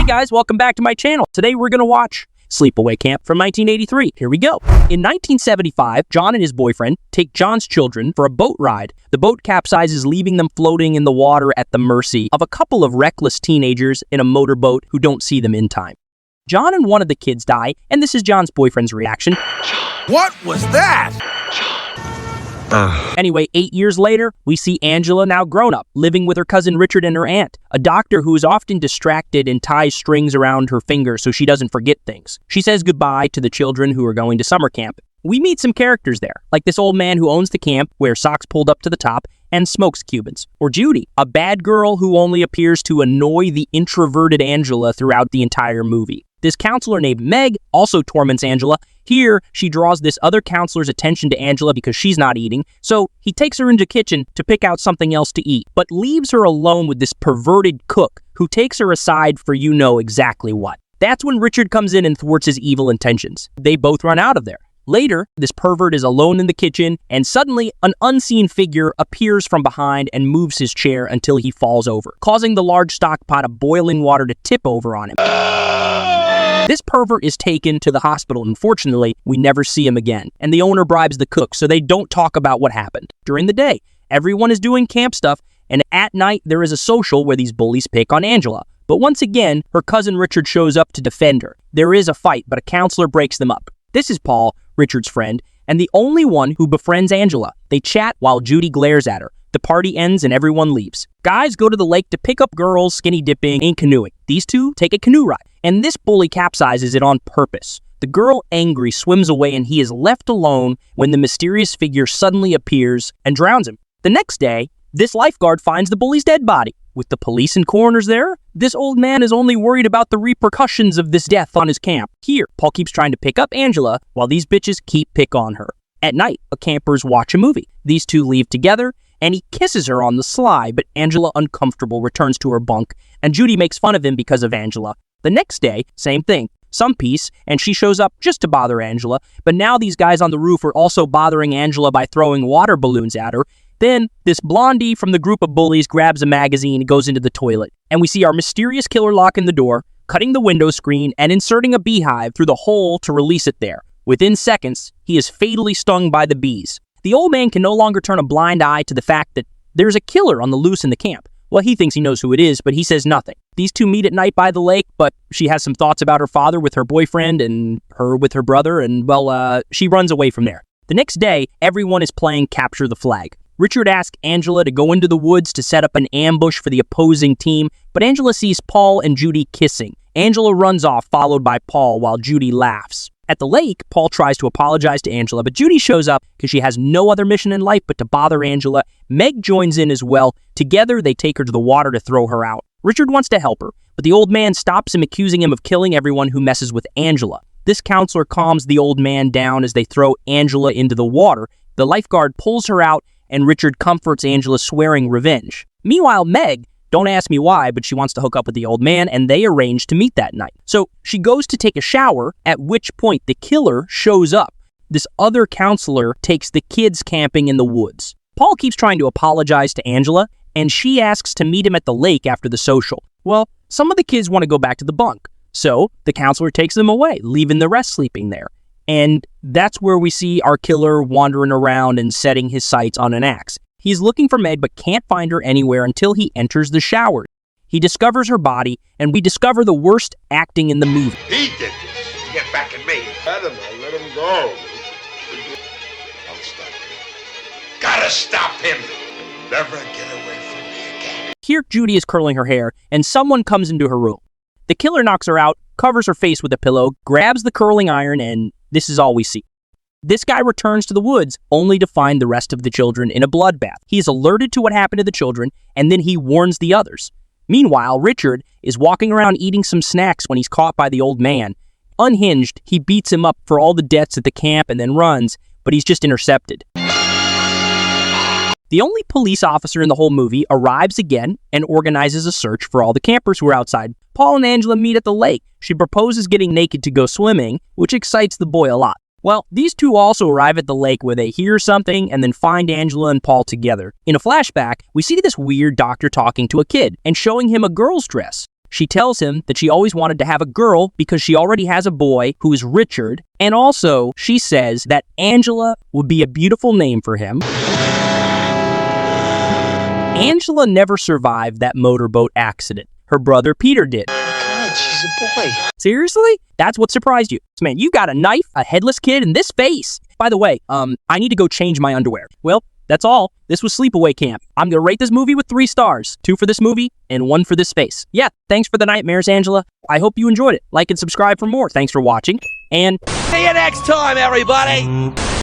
guys, welcome back to my channel. Today we're going to watch Sleepaway Camp from 1983. Here we go. In 1975, John and his boyfriend take John's children for a boat ride. The boat capsizes, leaving them floating in the water at the mercy of a couple of reckless teenagers in a motorboat who don't see them in time. John and one of the kids die, and this is John's boyfriend's reaction. What was that? Anyway, 8 years later, we see Angela, now grown up, living with her cousin Richard and her aunt, a doctor who is often distracted and ties strings around her finger so she doesn't forget things. She says goodbye to the children who are going to summer camp. We meet some characters there, like this old man who owns the camp, wears socks pulled up to the top, and smokes Cubans. Or Judy, a bad girl who only appears to annoy the introverted Angela throughout the entire movie. This counselor named Meg also torments Angela. Here, she draws this other counselor's attention to Angela because she's not eating, so he takes her into the kitchen to pick out something else to eat, but leaves her alone with this perverted cook who takes her aside for you know exactly what. That's when Richard comes in and thwarts his evil intentions. They both run out of there. Later, this pervert is alone in the kitchen, and suddenly an unseen figure appears from behind and moves his chair until he falls over, causing the large stock pot of boiling water to tip over on him. This pervert is taken to the hospital. Unfortunately, we never see him again, and the owner bribes the cook so they don't talk about what happened. During the day, everyone is doing camp stuff, and at night there is a social where these bullies pick on Angela. But once again, her cousin Richard shows up to defend her. There is a fight, but a counselor breaks them up. This is Paul, Richard's friend, and the only one who befriends Angela. They chat while Judy glares at her. The party ends and everyone leaves. Guys go to the lake to pick up girls skinny dipping and canoeing. These two take a canoe ride, and this bully capsizes it on purpose. The girl, angry, swims away and he is left alone when the mysterious figure suddenly appears and drowns him. The next day, this lifeguard finds the bully's dead body. With the police and coroners there, this old man is only worried about the repercussions of this death on his camp. Here, Paul keeps trying to pick up Angela while these bitches keep pick on her. At night, the campers watch a movie. These two leave together, and he kisses her on the sly, but Angela, uncomfortable, returns to her bunk, and Judy makes fun of him because of Angela. The next day, same thing, some peace, and she shows up just to bother Angela, but now these guys on the roof are also bothering Angela by throwing water balloons at her. Then, this blondie from the group of bullies grabs a magazine and goes into the toilet, and we see our mysterious killer locking the door, cutting the window screen, and inserting a beehive through the hole to release it there. Within seconds, he is fatally stung by the bees. The old man can no longer turn a blind eye to the fact that there's a killer on the loose in the camp. Well, he thinks he knows who it is, but he says nothing. These two meet at night by the lake, but she has some thoughts about her father with her boyfriend and her with her brother, and, well, she runs away from there. The next day, everyone is playing Capture the Flag. Richard asks Angela to go into the woods to set up an ambush for the opposing team, but Angela sees Paul and Judy kissing. Angela runs off, followed by Paul, while Judy laughs. At the lake, Paul tries to apologize to Angela, but Judy shows up because she has no other mission in life but to bother Angela. Meg joins in as well. Together, they take her to the water to throw her out. Richard wants to help her, but the old man stops him, accusing him of killing everyone who messes with Angela. This counselor calms the old man down as they throw Angela into the water. The lifeguard pulls her out, and Richard comforts Angela, swearing revenge. Meanwhile, Meg, don't ask me why, but she wants to hook up with the old man, and they arrange to meet that night. So she goes to take a shower, at which point the killer shows up. This other counselor takes the kids camping in the woods. Paul keeps trying to apologize to Angela, and she asks to meet him at the lake after the social. Well, some of the kids want to go back to the bunk, so the counselor takes them away, leaving the rest sleeping there. And that's where we see our killer wandering around and setting his sights on an axe. He's looking for Meg but can't find her anywhere until he enters the shower. He discovers her body, and we discover the worst acting in the movie. He did this to get back at me. Let him go. I'll stop him. Gotta stop him. He'll never get away from me again. Here, Judy is curling her hair, and someone comes into her room. The killer knocks her out, covers her face with a pillow, grabs the curling iron, and this is all we see. This guy returns to the woods only to find the rest of the children in a bloodbath. He is alerted to what happened to the children, and then he warns the others. Meanwhile, Richard is walking around eating some snacks when he's caught by the old man. Unhinged, he beats him up for all the debts at the camp and then runs, but he's just intercepted. The only police officer in the whole movie arrives again and organizes a search for all the campers who are outside. Paul and Angela meet at the lake. She proposes getting naked to go swimming, which excites the boy a lot. Well, these two also arrive at the lake where they hear something and then find Angela and Paul together. In a flashback, we see this weird doctor talking to a kid and showing him a girl's dress. She tells him that she always wanted to have a girl because she already has a boy who is Richard, and also she says that Angela would be a beautiful name for him. Angela never survived that motorboat accident. Her brother Peter did. God, she's a boy. Seriously? That's what surprised you? Man, you got a knife, a headless kid, and this face. By the way, I need to go change my underwear. Well, that's all. This was Sleepaway Camp. I'm gonna rate this movie with 3 stars. 2 for this movie, and 1 for this face. Yeah, thanks for the nightmares, Angela. I hope you enjoyed it. Like and subscribe for more. Thanks for watching, and See you next time, everybody!